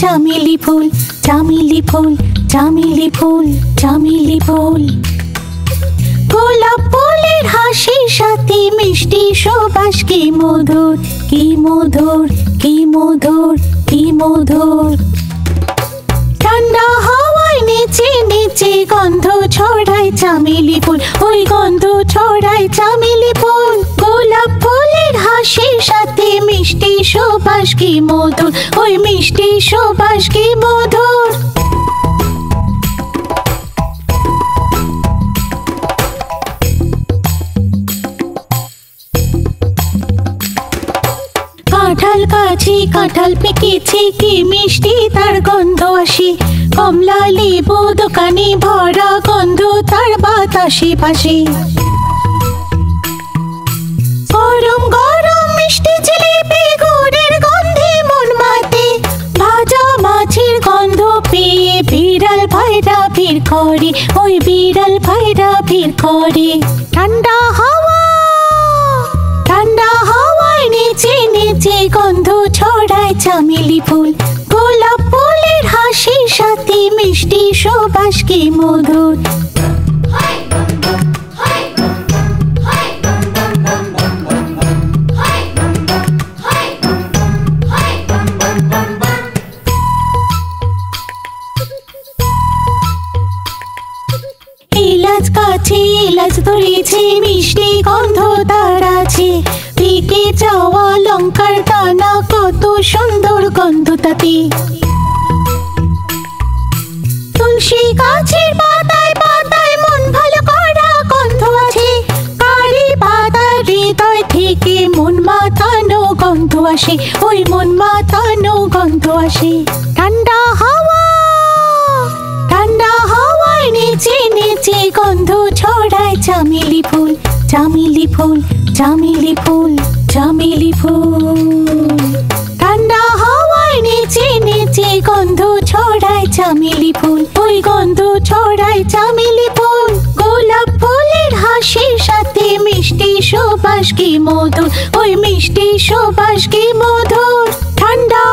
চামেলি ফুল, চামেলি ফুল, চামেলি ফুল, চামেলি ফুল। গোলাপ ফুলের হাসির সাথে মিষ্টি সুবাস কি মধুর, কি মধুর, কি মধুর, কি মধুর। ঠান্ডা হাওয়ায় নেচে নেচে গন্ধ ছড়ায় চামেলি ফুল, ওই গন্ধ ছড়ায় চামেলি ফুল। গোলাপ ফুলের হাসির সাথে মিষ্টি সুবাস কি মধুর, ওই মিষ্টি সুবাস কি মধুর। কাঁঠাল গাছে কাঁঠাল পেকেছে কি মিষ্টি তার গন্ধ আসে, কমলা লেবু দোকানে ভরা গন্ধ তার বাতাসে পাশে। গরম গরম মিষ্টি জিলিপি গুড়ের গন্ধে মন মাতে, ভাজা মাছের গন্ধ পেয়ে বিড়াল ভাইরা ভিড় করে, ওই বিড়াল ভাইরা ভিড় করে। ঠান্ডা হাওয়া, ঠান্ডা হাওয়ায় নেচে নেচে গন্ধ ছড়ায় চামেলি ফুল। গোলাপ ফুলের হাসির সাথে মিষ্টি সুবাস কি মধুর। এলাচ গাছে এলাচ ধরেছে মিষ্টি গন্ধ তার আছে, পেকে যাওয়া লঙ্কার দানা কত সুন্দর গন্ধ তাতে। তুলসী গাছের পাতায় পাতায় মন ভালো করা গন্ধ আছে, কারি পাতার হৃদয় থেকে মন মাতানো গন্ধ আসে, ওই মন মাতানো গন্ধ আসে। ঠান্ডা হাওয়া, ঠান্ডা হাওয়ায় নেচে নেচে গন্ধ ছড়ায় চামেলি ফুল, চামেলি ফুল, চামেলি ফুল, চামেলি ফুল। ঠান্ডা হাওয়ায় নেচে নেচে গন্ধ ছড়ায় চামেলি ফুল, ওই গন্ধ ছড়ায় চামেলি ফুল। গোলাপ ফুলের হাসির সাথে মিষ্টি সুবাস কি মধুর, ওই মিষ্টি সুবাস কি মধুর। ঠান্ডা